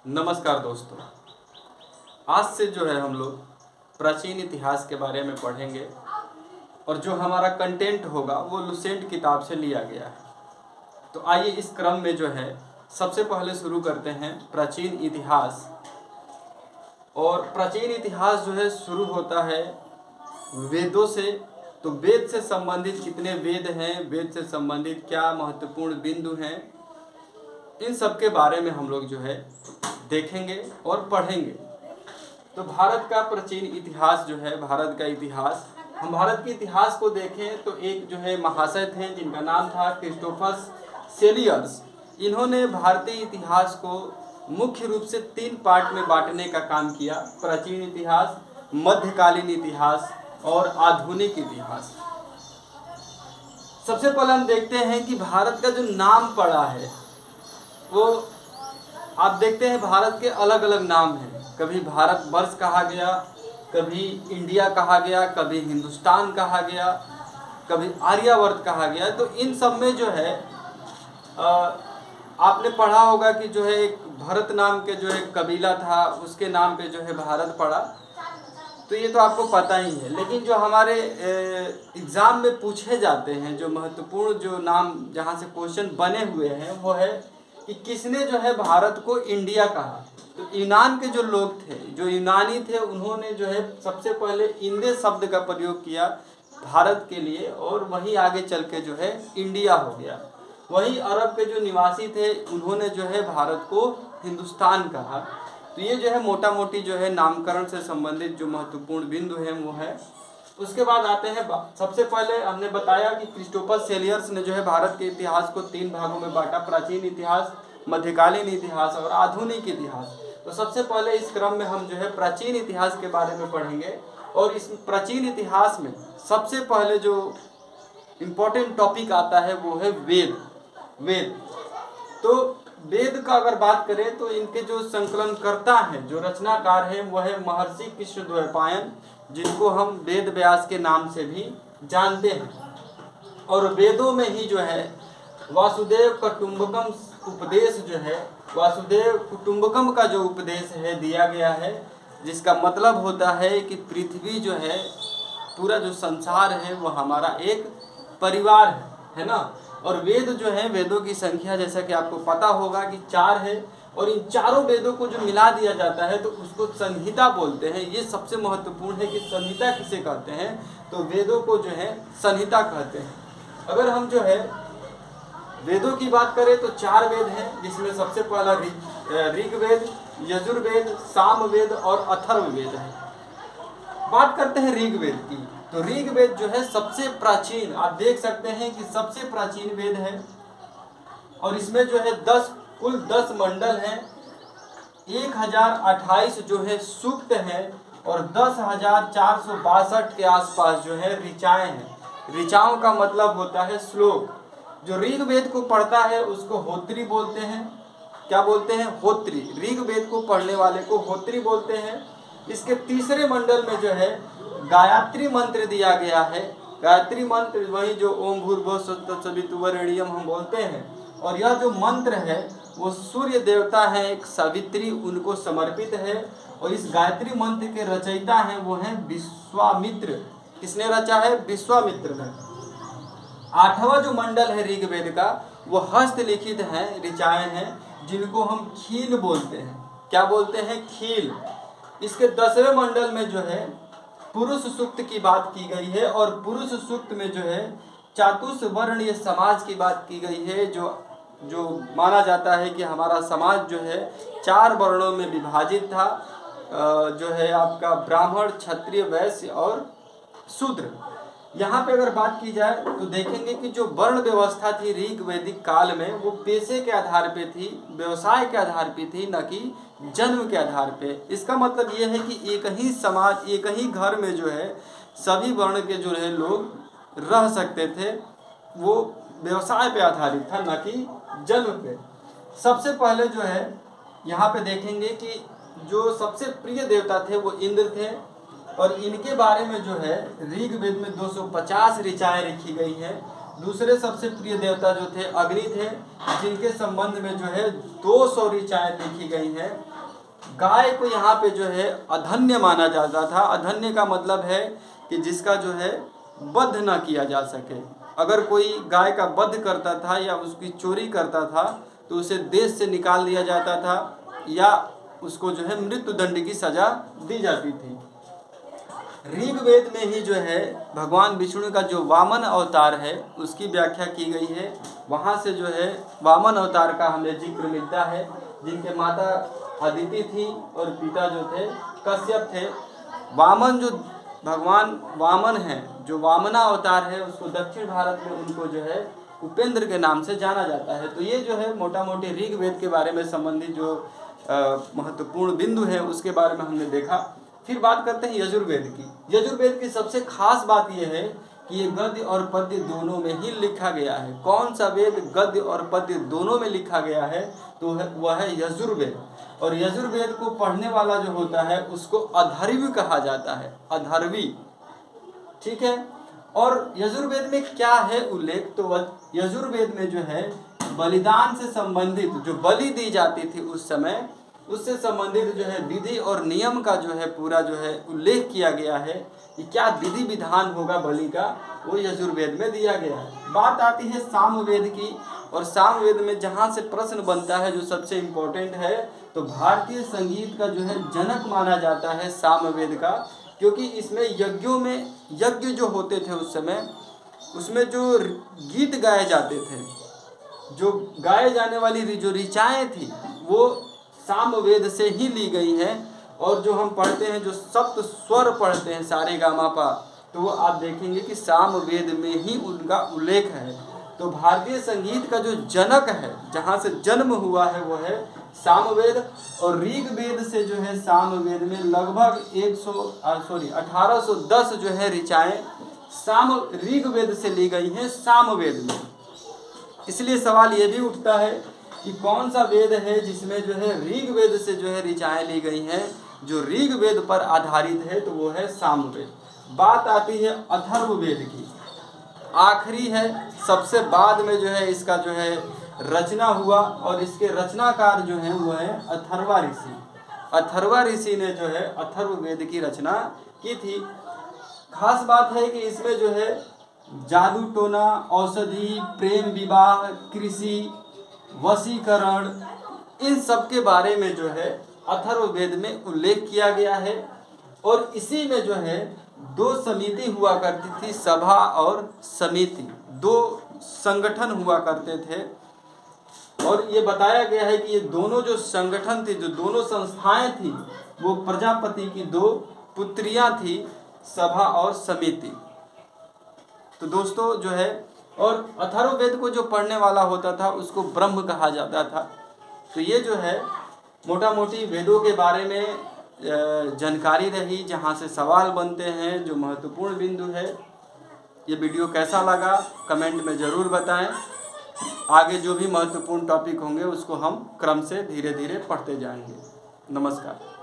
नमस्कार दोस्तों। आज से जो है हम लोग प्राचीन इतिहास के बारे में पढ़ेंगे और जो हमारा कंटेंट होगा वो लुसेंट किताब से लिया गया है। तो आइए इस क्रम में जो है सबसे पहले शुरू करते हैं प्राचीन इतिहास। और प्राचीन इतिहास जो है शुरू होता है वेदों से। तो वेद से संबंधित कितने वेद हैं, वेद से संबंधित क्या महत्वपूर्ण बिंदु हैं, इन सब के बारे में हम लोग जो है देखेंगे और पढ़ेंगे। तो भारत का प्राचीन इतिहास जो है, भारत का इतिहास, हम भारत के इतिहास को देखें तो एक जो है महाशय थे जिनका नाम था क्रिस्टोफर सेलियर्स। इन्होंने भारतीय इतिहास को मुख्य रूप से 3 पार्ट में बांटने का काम किया: प्राचीन इतिहास, मध्यकालीन इतिहास और आधुनिक इतिहास। सबसे पहले हम देखते हैं कि भारत का जो नाम पड़ा है वो आप देखते हैं भारत के अलग अलग नाम हैं। कभी भारत वर्ष कहा गया, कभी इंडिया कहा गया, कभी हिंदुस्तान कहा गया, कभी आर्यावर्त कहा गया। तो इन सब में जो है आपने पढ़ा होगा कि जो है एक भरत नाम के जो एक कबीला था, उसके नाम पे जो है भारत पड़ा। तो ये तो आपको पता ही है। लेकिन जो हमारे एग्ज़ाम में पूछे जाते हैं, जो महत्वपूर्ण जो नाम जहाँ से क्वेश्चन बने हुए हैं, वो है कि किसने जो है भारत को इंडिया कहा। तो यूनान के जो लोग थे, जो यूनानी थे, उन्होंने जो है सबसे पहले इंडे शब्द का प्रयोग किया भारत के लिए, और वही आगे चल के जो है इंडिया हो गया। वही अरब के जो निवासी थे, उन्होंने जो है भारत को हिंदुस्तान कहा। तो ये जो है मोटा मोटी जो है नामकरण से संबंधित जो महत्वपूर्ण बिंदु हैं वो है। उसके बाद आते हैं, सबसे पहले हमने बताया कि क्रिस्टोफर सेलियर्स ने जो है भारत के इतिहास को 3 भागों में बांटा: प्राचीन इतिहास, मध्यकालीन इतिहास और आधुनिक इतिहास। तो सबसे पहले इस क्रम में हम जो है प्राचीन इतिहास के बारे में पढ़ेंगे। और इस प्राचीन इतिहास में सबसे पहले जो इम्पोर्टेंट टॉपिक आता है वो है वेद। तो वेद का अगर बात करें तो इनके जो संकलनकर्ता हैं, जो रचनाकार हैं, वो है महर्षि कृष्णद्वैपायन, जिनको हम वेद व्यास के नाम से भी जानते हैं। और वेदों में ही जो है वासुदेव कुटुंबकम उपदेश जो है, वासुदेव कुटुंबकम का जो उपदेश है दिया गया है, जिसका मतलब होता है कि पृथ्वी जो है, पूरा जो संसार है वो हमारा एक परिवार है ना। और वेद जो है, वेदों की संख्या जैसा कि आपको पता होगा कि 4 है। और इन चारों वेदों को जो मिला दिया जाता है तो उसको संहिता बोलते हैं। ये सबसे महत्वपूर्ण है कि संहिता किसे कहते हैं, तो वेदों को जो है संहिता कहते हैं। अगर हम जो है वेदों की बात करें तो 4 वेद हैं, जिसमें सबसे पहला ऋग्वेद, यजुर्वेद, सामवेद और अथर्ववेद है। बात करते हैं ऋग्वेद की। तो ऋग्वेद जो है सबसे प्राचीन, आप देख सकते हैं कि सबसे प्राचीन वेद है। और इसमें जो है कुल 10 मंडल हैं, 1028 जो है सूक्त है और 10,462 के आसपास जो है ऋचाएँ हैं। ऋचाओं का मतलब होता है श्लोक। जो ऋग्वेद को पढ़ता है उसको होत्री बोलते हैं। क्या बोलते हैं? होत्री। ऋग्वेद को पढ़ने वाले को होत्री बोलते हैं। इसके तीसरे मंडल में जो है गायत्री मंत्र दिया गया है। गायत्री मंत्र वही जो ओम भूर्भुवः स्वः तत्सवितुर्वरेण्यम हम बोलते हैं। और यह जो मंत्र है वो सूर्य देवता है, एक सावित्री, उनको समर्पित है। और इस गायत्री मंत्र के रचयिता हैं वो हैं विश्वामित्र। किसने रचा है? विश्वामित्र ने। 8वां जो मंडल है ऋग्वेद का वो हस्तलिखित है, ऋचाएँ हैं, जिनको हम खील बोलते हैं। क्या बोलते हैं? खील। इसके 10वें मंडल में जो है पुरुष सूक्त की बात की गई है। और पुरुष सूक्त में जो है चातुर्वर्णीय समाज की बात की गई है। जो माना जाता है कि हमारा समाज जो है 4 वर्णों में विभाजित था, जो है आपका ब्राह्मण, क्षत्रिय, वैश्य और शूद्र। यहाँ पे अगर बात की जाए तो देखेंगे कि जो वर्ण व्यवस्था थी ऋग्वैदिक काल में, वो पेशे के आधार पे थी, व्यवसाय के आधार पे थी, न कि जन्म के आधार पे। इसका मतलब ये है कि एक ही समाज, एक ही घर में जो है सभी वर्ण के जो है लोग रह सकते थे। वो व्यवसाय पे आधारित था, न कि जन्म पे। सबसे पहले जो है यहाँ पे देखेंगे कि जो सबसे प्रिय देवता थे वो इंद्र थे। और इनके बारे में जो है ऋग्वेद में 250 ऋचाएँ लिखी गई हैं। दूसरे सबसे प्रिय देवता जो थे अग्नि थे, जिनके संबंध में जो है 200 ऋचाएं लिखी गई हैं। गाय को यहाँ पे जो है अधन्य माना जाता था। अधन्य का मतलब है कि जिसका जो है वध न किया जा सके। अगर कोई गाय का वध करता था या उसकी चोरी करता था तो उसे देश से निकाल दिया जाता था या उसको जो है मृत्यु दंड की सजा दी जाती थी। ऋग्वेद में ही जो है भगवान विष्णु का जो वामन अवतार है उसकी व्याख्या की गई है। वहाँ से जो है वामन अवतार का हमें जिक्र मिलता है, जिनके माता अदिति थी और पिता जो थे कश्यप थे। वामन जो भगवान वामन है, जो वामना अवतार है, उसको दक्षिण भारत में उनको जो है उपेंद्र के नाम से जाना जाता है। तो ये जो है मोटा मोटी ऋग्वेद के बारे में संबंधित जो महत्वपूर्ण बिंदु है उसके बारे में हमने देखा। फिर बात करते हैं यजुर्वेद की। यजुर्वेद की सबसे खास बात यह है कि ये गद्य और पद्य दोनों में ही लिखा गया है। कौन सा वेद गद्य और पद्य दोनों में लिखा गया है तो वह है यजुर्वेद। और यजुर्वेद को पढ़ने वाला जो होता है उसको अथर्वी कहा जाता है, अथर्वी, ठीक है। और यजुर्वेद में क्या है उल्लेख, तो यजुर्वेद में जो है बलिदान से संबंधित जो बलि दी जाती थी उस समय, उससे संबंधित जो है विधि और नियम का जो है पूरा जो है उल्लेख किया गया है कि क्या विधि विधान होगा बलि का, वो यजुर्वेद में दिया गया है। बात आती है सामवेद की, और सामवेद में जहाँ से प्रश्न बनता है जो सबसे इम्पोर्टेंट है, तो भारतीय संगीत का जो है जनक माना जाता है सामवेद का, क्योंकि इसमें यज्ञों में यज्ञ जो होते थे उस समय, उसमें जो गीत गाए जाते थे, जो गाए जाने वाली जो ऋचाएँ थी वो सामवेद से ही ली गई है। और जो हम पढ़ते हैं, जो सप्त स्वर पढ़ते हैं सारे गामा पा, तो वो आप देखेंगे कि सामवेद में ही उनका उल्लेख है। तो भारतीय संगीत का जो जनक है, जहाँ से जन्म हुआ है, वो है सामवेद। और ऋग्वेद से जो है सामवेद में लगभग 1810 जो है ऋचाएँ ऋग्वेद से ली गई हैं सामवेद में। इसलिए सवाल ये भी उठता है कि कौन सा वेद है जिसमें जो है ऋग्वेद से जो है ऋचाएँ ली गई हैं, जो ऋग्वेद पर आधारित है, तो वो है सामवेद। बात आती है अथर्ववेद की, आखिरी है, सबसे बाद में जो है इसका जो है रचना हुआ, और इसके रचनाकार जो हैं वो है अथर्वा ऋषि। अथर्वा ऋषि ने जो है अथर्ववेद की रचना की थी। खास बात है कि इसमें जो है जादू टोना, औषधि, प्रेम विवाह, कृषि, वशीकरण, इन सब के बारे में जो है अथर्ववेद में उल्लेख किया गया है। और इसी में जो है दो समिति हुआ करती थी, सभा और समिति, दो संगठन हुआ करते थे। और ये बताया गया है कि ये दोनों जो संगठन थे, जो दोनों संस्थाएं थी, वो प्रजापति की दो पुत्रियां थी, सभा और समिति। तो दोस्तों जो है, और अथर्ववेद को जो पढ़ने वाला होता था उसको ब्रह्म कहा जाता था। तो ये जो है मोटा मोटी वेदों के बारे में जानकारी रही, जहाँ से सवाल बनते हैं, जो महत्वपूर्ण बिंदु है। ये वीडियो कैसा लगा कमेंट में ज़रूर बताएं। आगे जो भी महत्वपूर्ण टॉपिक होंगे उसको हम क्रम से धीरे धीरे पढ़ते जाएंगे। नमस्कार।